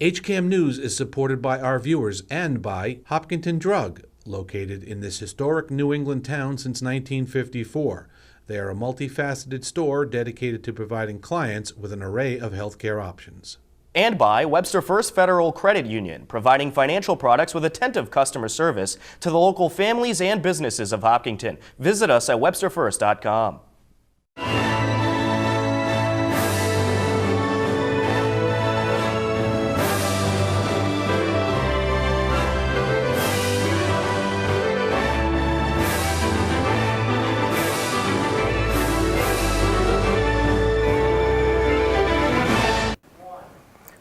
HCAM News is supported by our viewers and by Hopkinton Drug, located in this historic New England town since 1954. They are a multifaceted store dedicated to providing clients with an array of healthcare options. And by Webster First Federal Credit Union, providing financial products with attentive customer service to the local families and businesses of Hopkinton. Visit us at websterfirst.com.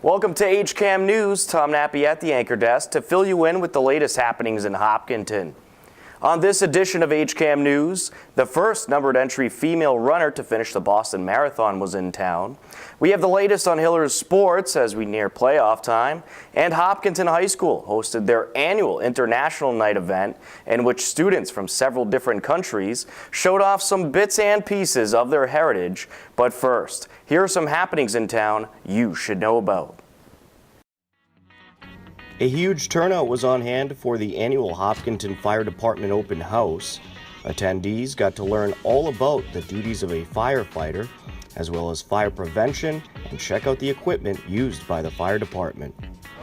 Welcome to HCAM News. Tom Nappy at the anchor desk to fill you in with the latest happenings in Hopkinton. On this edition of HCAM News, the first numbered entry female runner to finish the Boston Marathon was in town. We have the latest on Hillers sports as we near playoff time, and Hopkinton High School hosted their annual International Night event in which students from several different countries showed off some bits and pieces of their heritage. But first, here are some happenings in town you should know about. A huge turnout was on hand for the annual Hopkinton Fire Department open house. Attendees got to learn all about the duties of a firefighter, as well as fire prevention, and check out the equipment used by the fire department.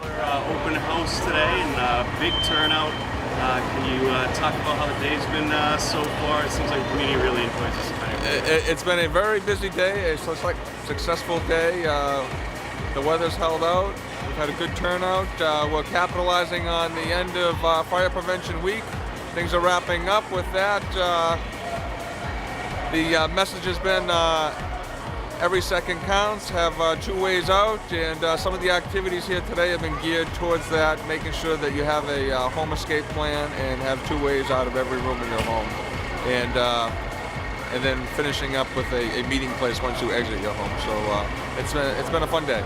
Our open house today and big turnout. Can you talk about how the day's been so far? It seems like the community really enjoys this kind of thing. It's been a very busy day. It's like a successful day. The weather's held out. We've had a good turnout. We're capitalizing on the end of Fire Prevention Week. Things are wrapping up with that. The message has been every second counts, have 2 ways out, and some of the activities here today have been geared towards that, making sure that you have a home escape plan and have 2 ways out of every room in your home. And then finishing up with a meeting place once you exit your home. So it's been a fun day.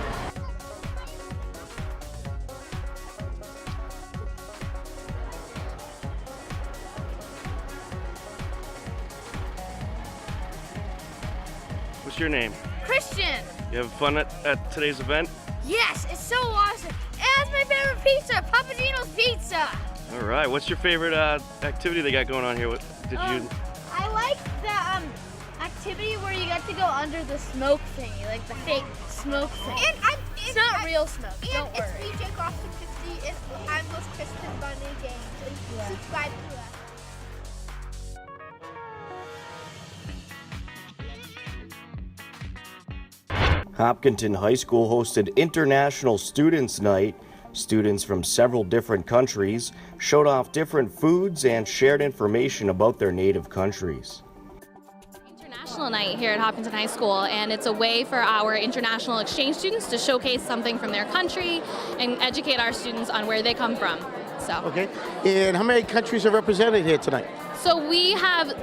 What's your name? Christian. You have fun at today's event? Yes, it's so awesome. And that's my favorite pizza, Papa Gino's Pizza. All right. What's your favorite activity they got going on here? I like the activity where you get to go under the smoke thingy, like the fake smoke thing. It's not real smoke. Don't worry. It's VJ Crossing 50. I'm with Kristen Bunny Games. So subscribe to us. Hopkinton High School hosted International Students Night. Students from several different countries showed off different foods and shared information about their native countries. International Night here at Hopkinton High School, and it's a way for our international exchange students to showcase something from their country and educate our students on where they come from. Okay, and how many countries are represented here tonight? So we have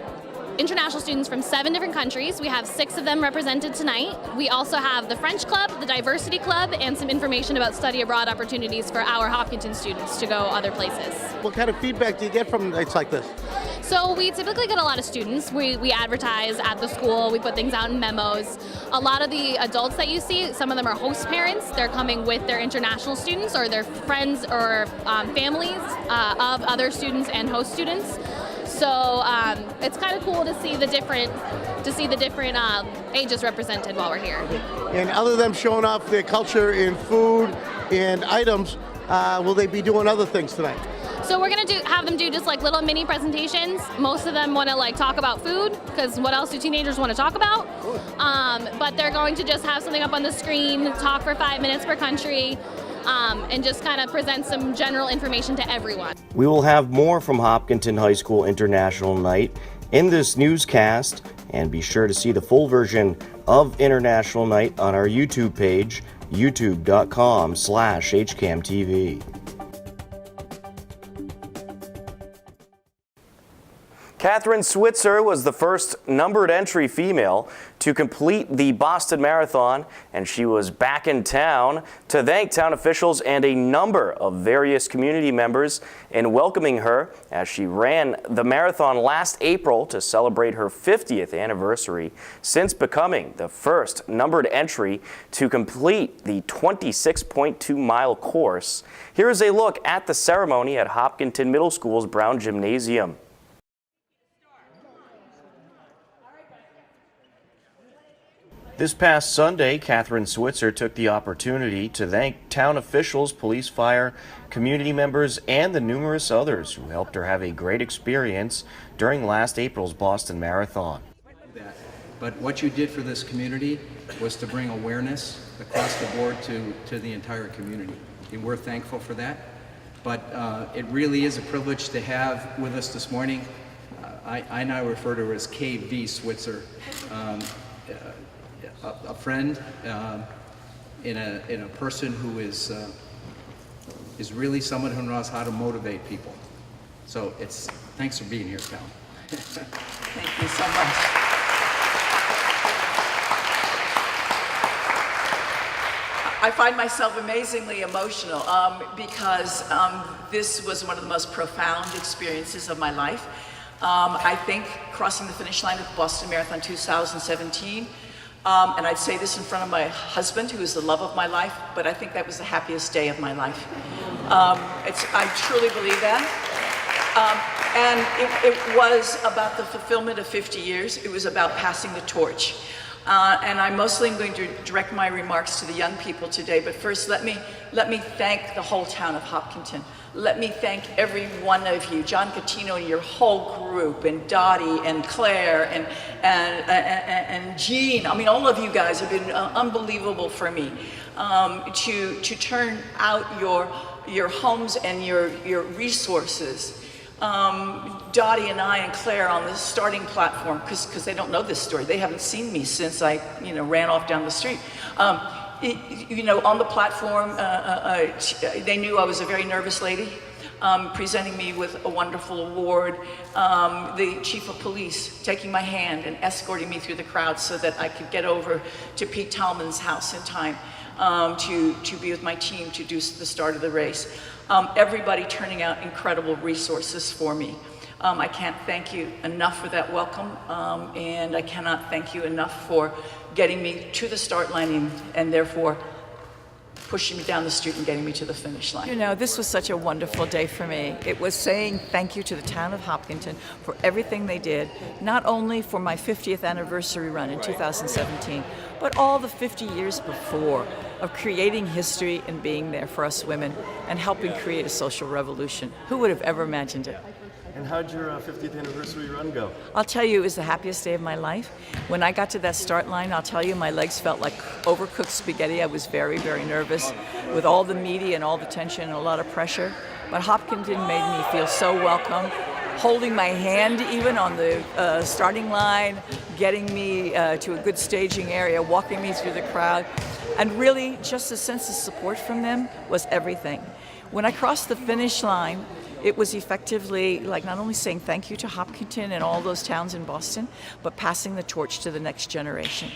international students from 7 different countries. We have 6 of them represented tonight. We also have the French Club, the Diversity Club, and some information about study abroad opportunities for our Hopkinton students to go other places. What kind of feedback do you get from nights like this? So we typically get a lot of students. We advertise at the school. We put things out in memos. A lot of the adults that you see, some of them are host parents. They're coming with their international students or their friends or families of other students and host students. So it's kind of cool to see the different ages represented while we're here. And other than showing off their culture in food and items, will they be doing other things tonight? So we're gonna have them do just like little mini presentations. Most of them want to like talk about food, because what else do teenagers want to talk about? But they're going to just have something up on the screen, talk for 5 minutes per country, and just kind of present some general information to everyone. We will have more from Hopkinton High School International Night in this newscast, and be sure to see the full version of International Night on our YouTube page, youtube.com/HCAMTV. Catherine Switzer was the first numbered entry female to complete the Boston Marathon, and she was back in town to thank town officials and a number of various community members in welcoming her as she ran the marathon last April to celebrate her 50th anniversary since becoming the first numbered entry to complete the 26.2-mile course. Here's a look at the ceremony at Hopkinton Middle School's Brown Gymnasium. This past Sunday, Catherine Switzer took the opportunity to thank town officials, police, fire, community members, and the numerous others who helped her have a great experience during last April's Boston Marathon. But what you did for this community was to bring awareness across the board to the entire community. And we're thankful for that. But it really is a privilege to have with us this morning, I now refer to her as KV Switzer. A friend, in a person who is really someone who knows how to motivate people. So thanks for being here, Cal. Thank you so much. I find myself amazingly emotional because this was one of the most profound experiences of my life. I think crossing the finish line with Boston Marathon 2017. And I'd say this in front of my husband, who is the love of my life, but I think that was the happiest day of my life. I truly believe that. And it was about the fulfillment of 50 years. It was about passing the torch. And I mostly am going to direct my remarks to the young people today, but first let me thank the whole town of Hopkinton. Let me thank every one of you, John Catino and your whole group, and Dottie and Claire and Jean. I mean, all of you guys have been unbelievable for me to turn out your homes and your resources. Dottie and I and Claire on the starting platform, because they don't know this story. They haven't seen me since I ran off down the street. On the platform, they knew I was a very nervous lady, presenting me with a wonderful award. The chief of police taking my hand and escorting me through the crowd so that I could get over to Pete Tallman's house in time to be with my team to do the start of the race. Everybody turning out incredible resources for me. I can't thank you enough for that welcome, and I cannot thank you enough for getting me to the start line and therefore pushing me down the street and getting me to the finish line. This was such a wonderful day for me. It was saying thank you to the town of Hopkinton for everything they did, not only for my 50th anniversary run in 2017, but all the 50 years before of creating history and being there for us women and helping create a social revolution. Who would have ever imagined it? And how'd your 50th anniversary run go? I'll tell you, it was the happiest day of my life. When I got to that start line, I'll tell you, my legs felt like overcooked spaghetti. I was very, very nervous with all the media and all the tension and a lot of pressure. But Hopkinton made me feel so welcome, holding my hand even on the starting line, getting me to a good staging area, walking me through the crowd. And really, just a sense of support from them was everything. When I crossed the finish line, it was effectively like not only saying thank you to Hopkinton and all those towns in Boston, but passing the torch to the next generation.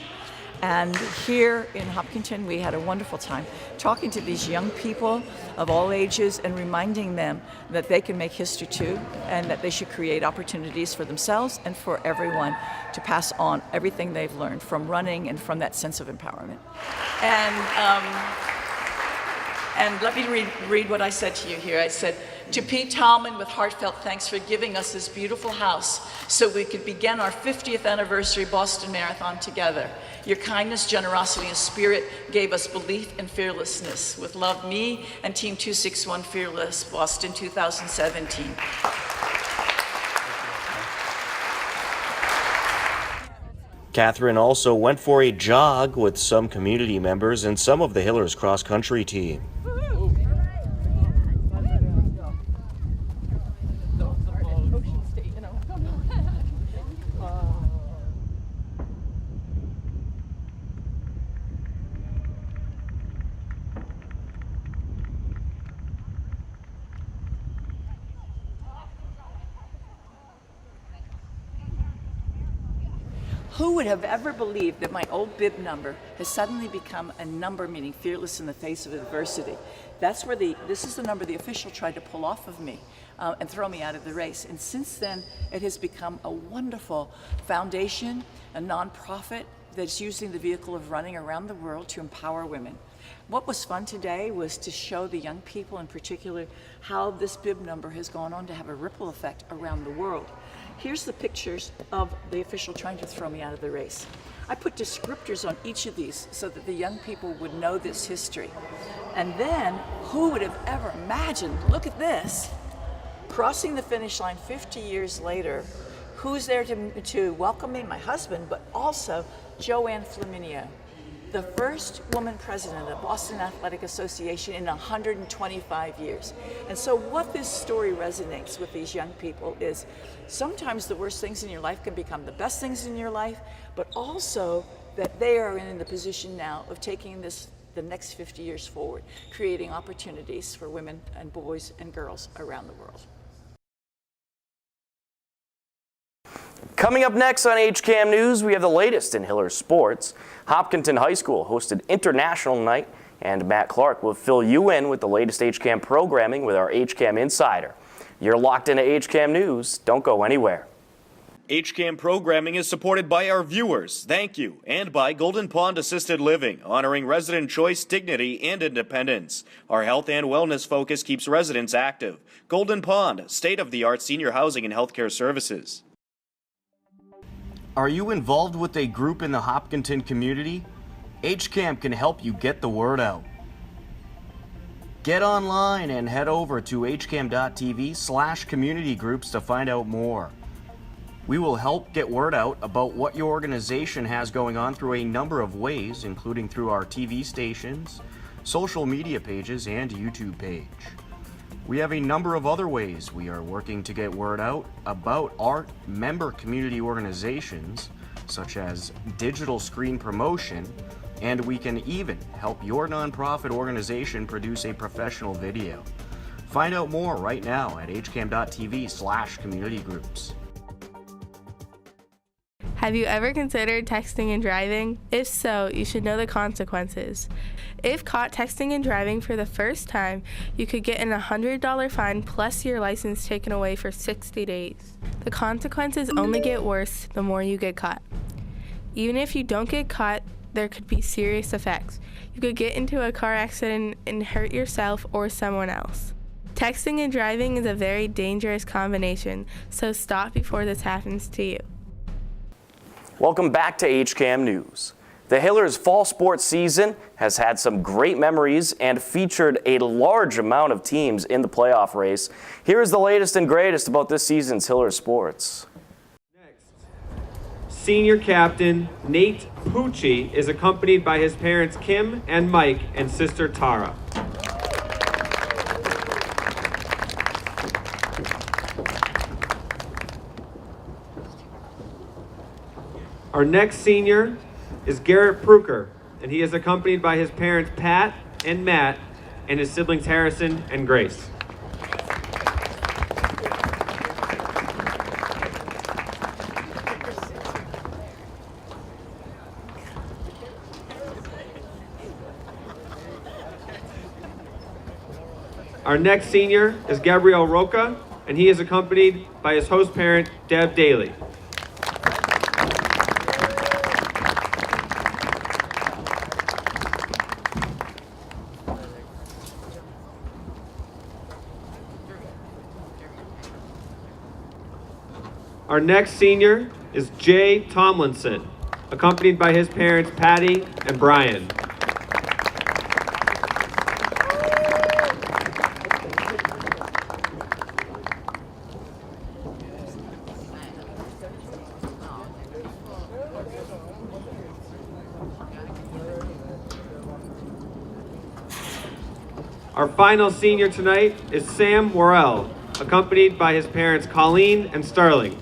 And here in Hopkinton, we had a wonderful time talking to these young people of all ages and reminding them that they can make history too, and that they should create opportunities for themselves and for everyone to pass on everything they've learned from running and from that sense of empowerment. And let me read what I said to you here. I said, to Pete Tallman, with heartfelt thanks for giving us this beautiful house so we could begin our 50th anniversary Boston Marathon together. Your kindness, generosity, and spirit gave us belief and fearlessness. With love, me and Team 261 Fearless, Boston 2017. Catherine also went for a jog with some community members and some of the Hillers cross-country team. Who would have ever believed that my old bib number has suddenly become a number meaning fearless in the face of adversity? This is the number the official tried to pull off of me and throw me out of the race. And since then, it has become a wonderful foundation, a nonprofit that's using the vehicle of running around the world to empower women. What was fun today was to show the young people in particular how this bib number has gone on to have a ripple effect around the world. Here's the pictures of the official trying to throw me out of the race. I put descriptors on each of these so that the young people would know this history. And then, who would have ever imagined, look at this, crossing the finish line 50 years later, who's there to welcome me? My husband, but also Joanne Flaminio, the first woman president of Boston Athletic Association in 125 years. And so what this story resonates with these young people is sometimes the worst things in your life can become the best things in your life, but also that they are in the position now of taking the next 50 years forward, creating opportunities for women and boys and girls around the world. Coming up next on HCAM News, we have the latest in Hillers sports. Hopkinton High School hosted International Night, and Matt Clark will fill you in with the latest HCAM programming with our HCAM Insider. You're locked into HCAM News. Don't go anywhere. HCAM programming is supported by our viewers, thank you, and by Golden Pond Assisted Living, honoring resident choice, dignity, and independence. Our health and wellness focus keeps residents active. Golden Pond, state-of-the-art senior housing and healthcare services. Are you involved with a group in the Hopkinton community? HCAM can help you get the word out. Get online and head over to hcam.tv/community groups to find out more. We will help get word out about what your organization has going on through a number of ways, including through our TV stations, social media pages, and YouTube page. We have a number of other ways we are working to get word out about our member community organizations, such as digital screen promotion, and we can even help your nonprofit organization produce a professional video. Find out more right now at hcam.tv/community groups. Have you ever considered texting and driving? If so, you should know the consequences. If caught texting and driving for the first time, you could get an $100 fine plus your license taken away for 60 days. The consequences only get worse the more you get caught. Even if you don't get caught, there could be serious effects. You could get into a car accident and hurt yourself or someone else. Texting and driving is a very dangerous combination, so stop before this happens to you. Welcome back to HCAM News. The Hillers fall sports season has had some great memories and featured a large amount of teams in the playoff race. Here is the latest and greatest about this season's Hillers sports. Senior captain Nate Pucci is accompanied by his parents Kim and Mike and sister Tara. Our next senior is Garrett Pruker, and he is accompanied by his parents Pat and Matt and his siblings Harrison and Grace. Our next senior is Gabriel Roca, and he is accompanied by his host parent Deb Daly. Our next senior is Jay Tomlinson, accompanied by his parents Patty and Brian. Our final senior tonight is Sam Worrell, accompanied by his parents Colleen and Sterling.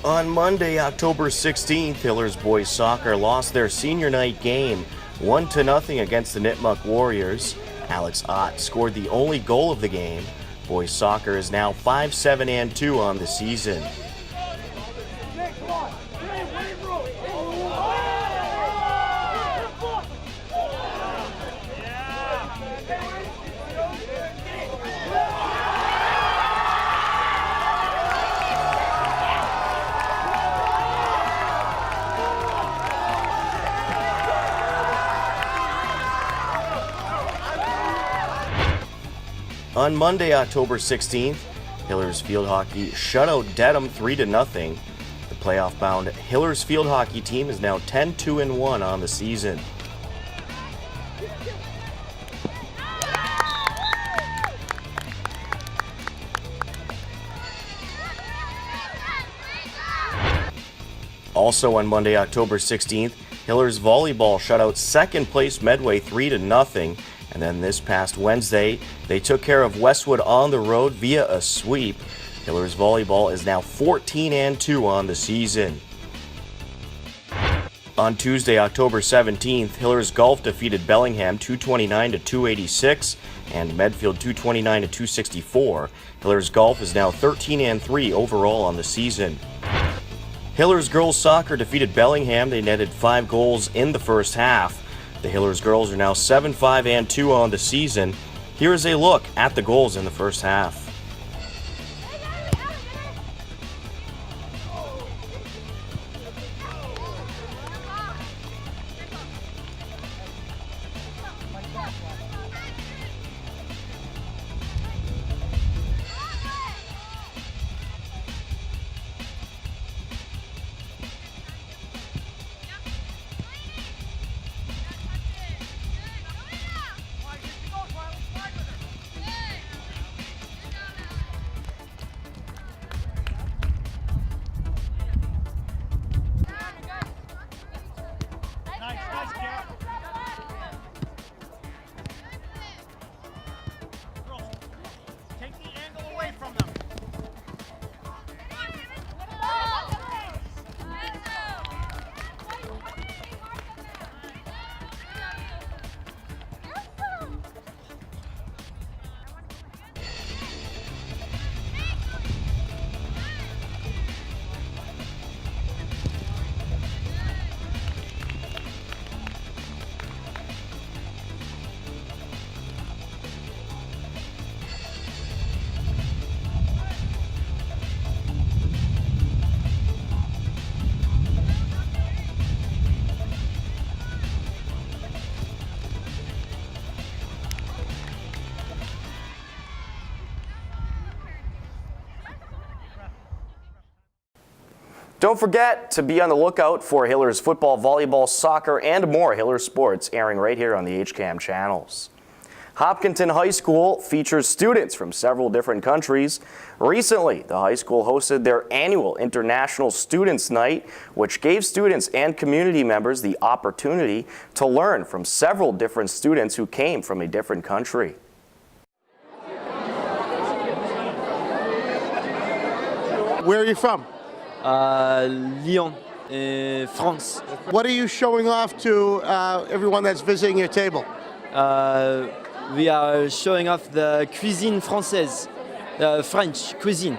On Monday, October 16th, Hillers boys soccer lost their senior night game 1-0 against the Nipmuc Warriors. Alex Ott scored the only goal of the game. Boys soccer is now 5-7-2 on the season. On Monday, October 16th, Hillers Field Hockey shut out Dedham 3-0. The playoff-bound Hillers Field Hockey team is now 10-2-1 on the season. Also on Monday, October 16th, Hillers Volleyball shut out second-place Medway 3-0. And then this past Wednesday, they took care of Westwood on the road via a sweep. Hillers Volleyball is now 14-2 on the season. On Tuesday, October 17th, Hillers Golf defeated Bellingham 229-286 and Medfield 229-264. Hillers Golf is now 13-3 overall on the season. Hillers Girls Soccer defeated Bellingham. They netted 5 goals in the first half. The Hillers girls are now 7-5-2 on the season. Here is a look at the goals in the first half. Don't forget to be on the lookout for Hillers football, volleyball, soccer, and more Hillers sports airing right here on the HCAM channels. Hopkinton High School features students from several different countries. Recently, the high school hosted their annual International Students Night, which gave students and community members the opportunity to learn from several different students who came from a different country. Where are you from? Lyon, France. What are you showing off to everyone that's visiting your table? We are showing off the cuisine française, French cuisine.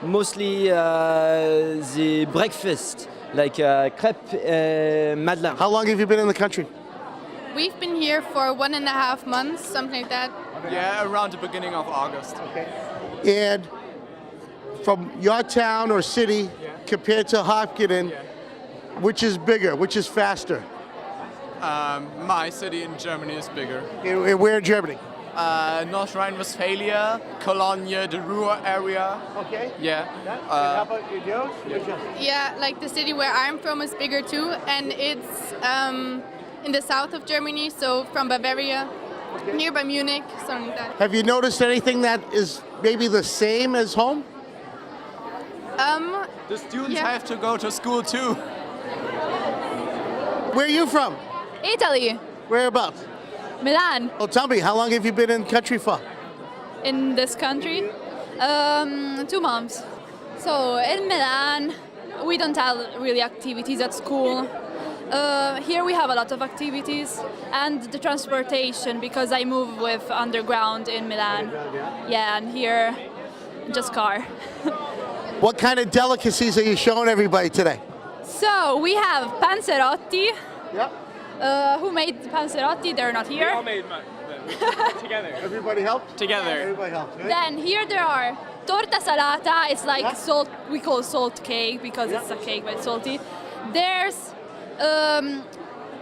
Mostly the breakfast, like crêpes madeleine. How long have you been in the country? We've been here for 1.5 months, something like that. Yeah, around the beginning of August. Okay. And from your town or city compared to Hopkinton, which is bigger, which is faster? My city in Germany is bigger. Where in Germany? North Rhine-Westphalia, Cologne, the Ruhr area. Okay. Yeah. How about yours? Yeah, like the city where I'm from is bigger too, and it's in the south of Germany, so from Bavaria, nearby Munich, something like that. Have you noticed anything that is maybe the same as home? The students have to go to school too. Where are you from? Italy. Whereabouts? Milan. Oh, tell me, how long have you been in the country for? In this country? 2 months. So in Milan, we don't have really activities at school. Here we have a lot of activities and the transportation because I move with underground in Milan. Yeah, and here just car. What kind of delicacies are you showing everybody today? So we have panzerotti. Yep. Who made the panzerotti? They're not here. We all made together. Everybody helped? Together. Everybody helped. Right? Then here there are torta salata. It's like salt. We call salt cake because it's a cake but it's salty. There's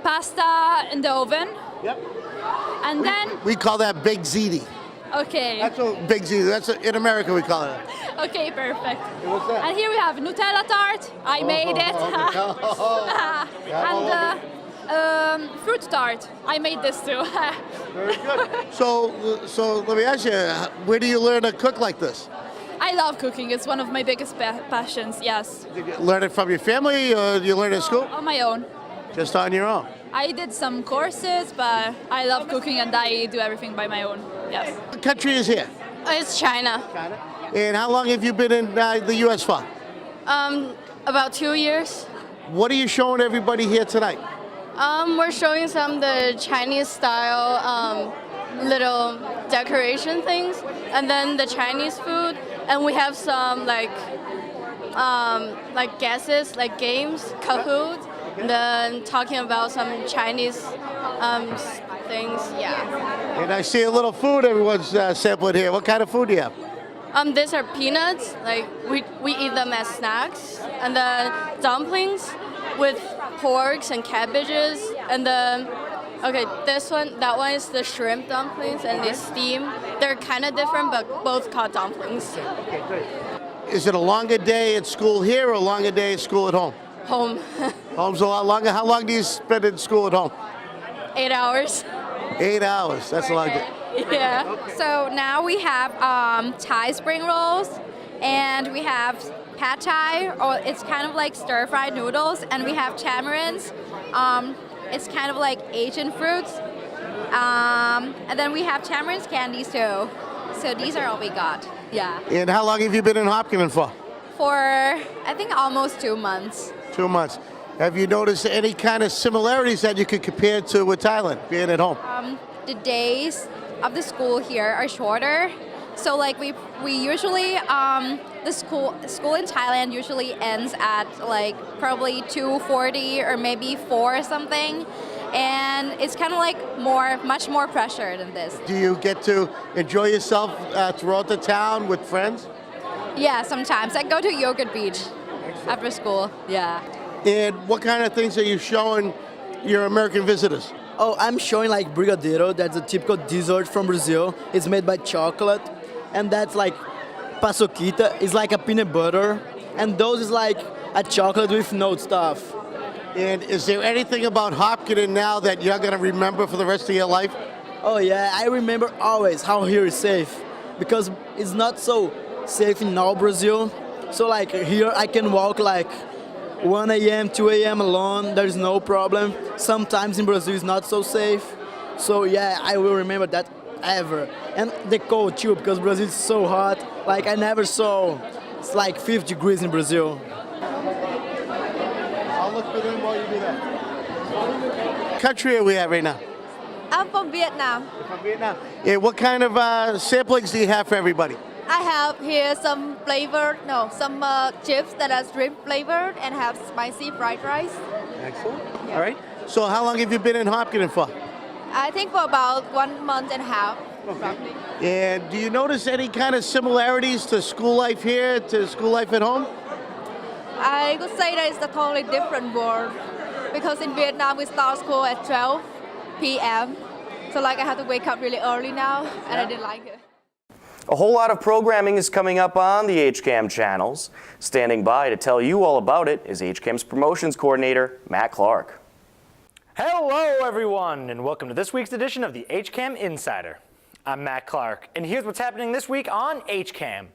pasta in the oven. Yep. And then we call that big ziti. Okay. That's what big ziti. That's in America we call it. Okay, perfect. Hey, what's that? And here we have Nutella tart. I made it. And fruit tart. I made this too. Very good. So let me ask you, where do you learn to cook like this? I love cooking. It's one of my biggest passions. Yes. Did you learn it from your family, or you learn it at school? On my own. Just on your own. I did some courses, but I love cooking and I do everything by my own. Yes. What country is here? It's China. China. And how long have you been in the U.S. for? About 2 years. What are you showing everybody here tonight? We're showing some of the Chinese style little decoration things, and then the Chinese food, and we have some like guesses, like games, Kahoot, and then talking about some Chinese things. Yeah. And I see a little food everyone's sampling here. What kind of food do you have? These are peanuts. Like we eat them as snacks, and then dumplings with porks and cabbages, and then that one is the shrimp dumplings, and they steam. They're kind of different, but both called dumplings. Okay, great. Is it a longer day at school here or a longer day at school at home? Home. Home's a lot longer. How long do you spend in school at home? 8 hours. 8 hours. That's a long day. Yeah. So now we have Thai spring rolls, and we have pad Thai, or it's kind of like stir-fried noodles, and we have tamarinds. It's kind of like Asian fruits. And then we have tamarinds candies too. So these are all we got. Yeah. And how long have you been in Hopkinen for? For, I think, almost 2 months. 2 months. Have you noticed any kind of similarities that you could compare to with Thailand, being at home? The days of the school here are shorter. So like we usually, the school in Thailand usually ends at like probably 2:40 or maybe 4 or something. And it's kind of like much more pressure than this. Do you get to enjoy yourself throughout the town with friends? Yeah, sometimes. I go to Yogurt Beach after school, yeah. And what kind of things are you showing your American visitors? Oh, I'm showing like brigadeiro. That's a typical dessert from Brazil. It's made by chocolate. And that's like paçoquita. It's like a peanut butter. And those is like a chocolate with no stuff. And is there anything about Hopkinen now that you're going to remember for the rest of your life? Oh yeah, I remember always how here is safe. Because it's not so safe in all Brazil. So like here I can walk like 1 a.m., 2 a.m. alone, there's no problem. Sometimes in Brazil it's not so safe. So yeah, I will remember that ever. And the cold too, because Brazil is so hot. Like I never saw, it's like 50 degrees in Brazil. I'll look for them while you do that. What country are we at right now? I'm from Vietnam. You're from Vietnam. Yeah, what kind of samplings do you have for everybody? I have here some chips that are shrimp flavored and have spicy fried rice. Excellent. Yeah. All right. So how long have you been in Hopkinen for? I think for about 1 month and a half. Okay. And do you notice any kind of similarities to school life here to school life at home? I could say that it's a totally different world because in Vietnam we start school at 12 p.m. So like I had to wake up really early now, and I didn't like it. A whole lot of programming is coming up on the HCAM channels. Standing by to tell you all about it is HCAM's promotions coordinator, Matt Clark. Hello everyone, and welcome to this week's edition of the HCAM Insider. I'm Matt Clark, and here's what's happening this week on HCAM.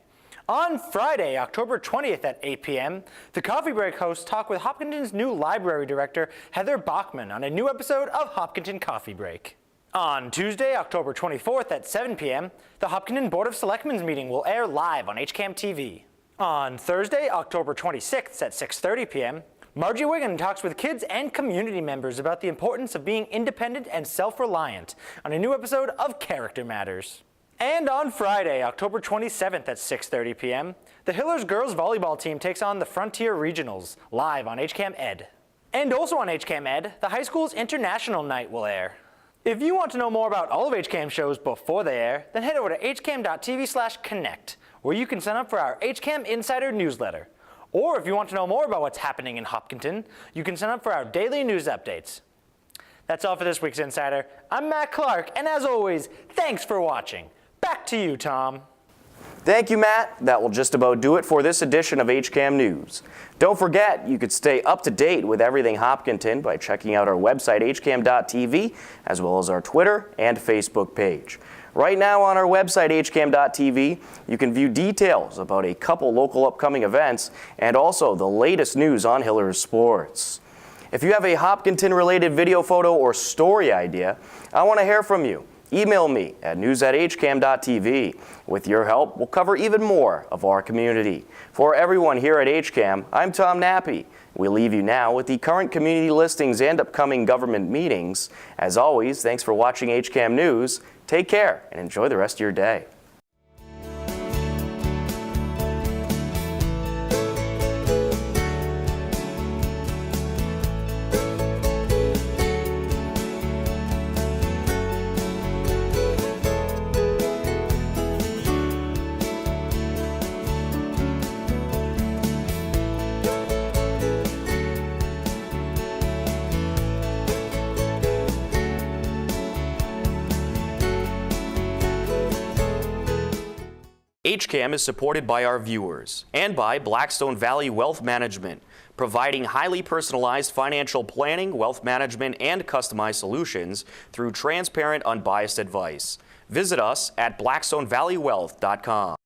On Friday, October 20th at 8 p.m., the Coffee Break hosts talk with Hopkinton's new library director, Heather Bachman, on a new episode of Hopkinton Coffee Break. On Tuesday, October 24th at 7 p.m., the Hopkinton Board of Selectmen's meeting will air live on HCAM TV. On Thursday, October 26th at 6:30 p.m., Margie Wiggin talks with kids and community members about the importance of being independent and self-reliant on a new episode of Character Matters. And on Friday, October 27th at 6:30 p.m., the Hillers girls volleyball team takes on the Frontier Regionals, live on HCAM Ed. And also on HCAM Ed, the high school's International Night will air. If you want to know more about all of HCAM shows before they air, then head over to hcam.tv/connect, where you can sign up for our HCAM Insider newsletter. Or if you want to know more about what's happening in Hopkinton, you can sign up for our daily news updates. That's all for this week's Insider. I'm Matt Clark, and as always, thanks for watching. Back to you, Tom. Thank you, Matt. That will just about do it for this edition of HCAM News. Don't forget, you could stay up to date with everything Hopkinton by checking out our website, hcam.tv, as well as our Twitter and Facebook page. Right now on our website, hcam.tv, you can view details about a couple local upcoming events and also the latest news on Hillers sports. If you have a Hopkinton-related video, photo, or story idea, I want to hear from you. Email me at news@hcam.tv. With your help, we'll cover even more of our community. For everyone here at HCAM, I'm Tom Nappy. We leave you now with the current community listings and upcoming government meetings. As always, thanks for watching HCAM News. Take care and enjoy the rest of your day. HCAM is supported by our viewers and by Blackstone Valley Wealth Management, providing highly personalized financial planning, wealth management, and customized solutions through transparent, unbiased advice. Visit us at blackstonevalleywealth.com.